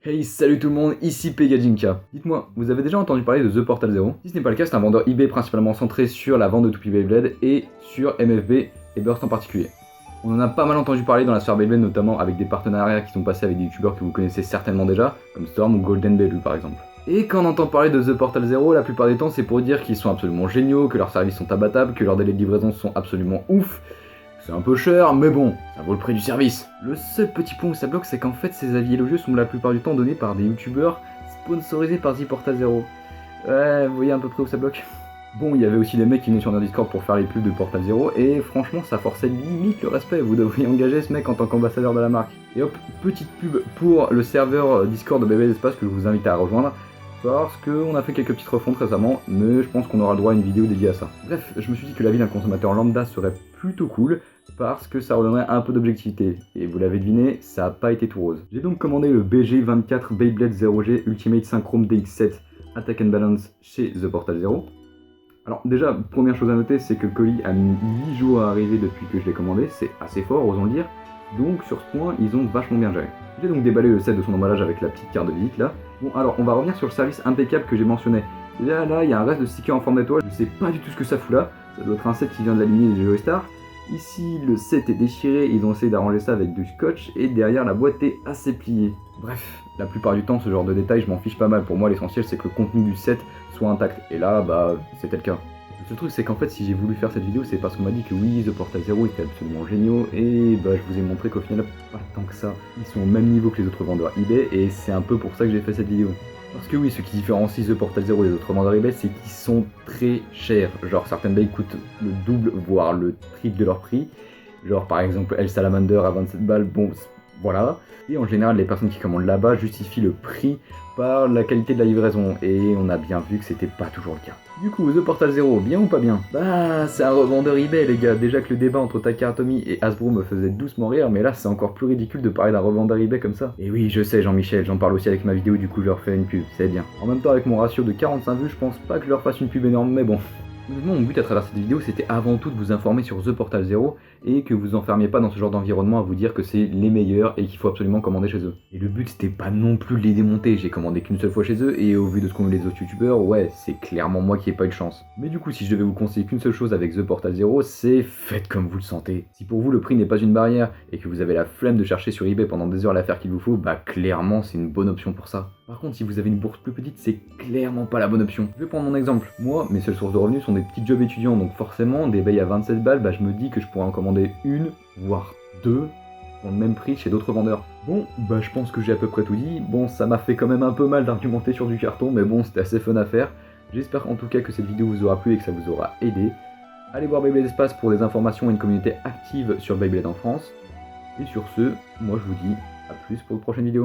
Hey, salut tout le monde, ici Pegajinka. Dites-moi, vous avez déjà entendu parler de The Portal Zero? Si ce n'est pas le cas, c'est un vendeur eBay principalement centré sur la vente de toupies Beyblade et sur MFB et Burst en particulier. On en a pas mal entendu parler dans la sphère Beyblade, notamment avec des partenariats qui sont passés avec des youtubeurs que vous connaissez certainement déjà, comme Storm ou Golden Belu par exemple. Et quand on entend parler de The Portal Zero, la plupart des temps c'est pour dire qu'ils sont absolument géniaux, que leurs services sont abattables, que leurs délais de livraison sont absolument ouf. C'est un peu cher, mais bon, ça vaut le prix du service. Le seul petit point où ça bloque, c'est qu'en fait, ces avis élogieux sont la plupart du temps donnés par des youtubeurs sponsorisés par The Portal Zero. Ouais, vous voyez à peu près où ça bloque. Bon, il y avait aussi des mecs qui venaient sur notre Discord pour faire les pubs de Portal Zero, et franchement, ça forçait limite le respect. Vous devriez engager ce mec en tant qu'ambassadeur de la marque. Et hop, petite pub pour le serveur Discord de Beyblade Espace que je vous invite à rejoindre. Parce qu'on a fait quelques petites refontes récemment, mais je pense qu'on aura le droit à une vidéo dédiée à ça. Bref, je me suis dit que l'avis d'un consommateur lambda serait plutôt cool, parce que ça redonnerait un peu d'objectivité. Et vous l'avez deviné, ça n'a pas été tout rose. J'ai donc commandé le BG24 Beyblade 0G Ultimate Synchrome DX7 Attack and Balance chez The Portal Zero. Alors déjà, première chose à noter, c'est que le colis a mis 8 jours à arriver depuis que je l'ai commandé, c'est assez fort, osons le dire. Donc sur ce point, ils ont vachement bien géré. J'ai donc déballé le set de son emballage avec la petite carte de visite là. Bon alors, on va revenir sur le service impeccable que j'ai mentionné. Déjà là, il y a un reste de sticker en forme d'étoile, je sais pas du tout ce que ça fout là. Ça doit être un set qui vient de la lignée des Joystar. Ici, le set est déchiré, ils ont essayé d'arranger ça avec du scotch, et derrière la boîte est assez pliée. Bref, la plupart du temps, ce genre de détails, je m'en fiche pas mal. Pour moi, l'essentiel, c'est que le contenu du set soit intact. Et là, bah, c'était le cas. Le seul truc, c'est qu'en fait, si j'ai voulu faire cette vidéo, c'est parce qu'on m'a dit que oui, The Portal Zero était absolument géniaux, et bah, je vous ai montré qu'au final, pas tant que ça. Ils sont au même niveau que les autres vendeurs eBay, et c'est un peu pour ça que j'ai fait cette vidéo. Parce que oui, ce qui différencie The Portal Zero des autres vendeurs eBay, c'est qu'ils sont très chers. Genre, certaines baies coûtent le double, voire le triple de leur prix. Genre, par exemple, El Salamander à 27 balles, bon, voilà. Et en général, les personnes qui commandent là-bas justifient le prix par la qualité de la livraison. Et on a bien vu que c'était pas toujours le cas. Du coup, The Portal Zero, bien ou pas bien? Bah, c'est un revendeur eBay, les gars. Déjà que le débat entre Takara Tomy et Hasbro me faisait doucement rire, mais là, c'est encore plus ridicule de parler d'un revendeur eBay comme ça. Et oui, je sais, Jean-Michel, j'en parle aussi avec ma vidéo, du coup, je leur fais une pub, c'est bien. En même temps, avec mon ratio de 45 vues, je pense pas que je leur fasse une pub énorme, mais bon. Honnêtement, mon but à travers cette vidéo, c'était avant tout de vous informer sur The Portal Zero et que vous enfermiez pas dans ce genre d'environnement à vous dire que c'est les meilleurs et qu'il faut absolument commander chez eux. Et le but, c'était pas non plus de les démonter, j'ai commandé qu'une seule fois chez eux et au vu de ce qu'ont eu les autres youtubeurs, ouais, c'est clairement moi qui ai pas eu de chance. Mais du coup, si je devais vous conseiller qu'une seule chose avec The Portal Zero, c'est faites comme vous le sentez. Si pour vous le prix n'est pas une barrière et que vous avez la flemme de chercher sur eBay pendant des heures l'affaire qu'il vous faut, bah clairement c'est une bonne option pour ça. Par contre, si vous avez une bourse plus petite, c'est clairement pas la bonne option. Je vais prendre mon exemple. Moi, mes seules sources de revenus sont des petits jobs étudiants, donc forcément, des veilles à 27 balles, bah je me dis que je pourrais en commander une, voire deux, pour le même prix chez d'autres vendeurs. Bon, bah je pense que j'ai à peu près tout dit. Bon, ça m'a fait quand même un peu mal d'argumenter sur du carton, mais bon, c'était assez fun à faire. J'espère en tout cas que cette vidéo vous aura plu et que ça vous aura aidé. Allez voir Beyblade Espace pour des informations et une communauté active sur Beyblade en France. Et sur ce, moi je vous dis à plus pour de prochaines vidéos.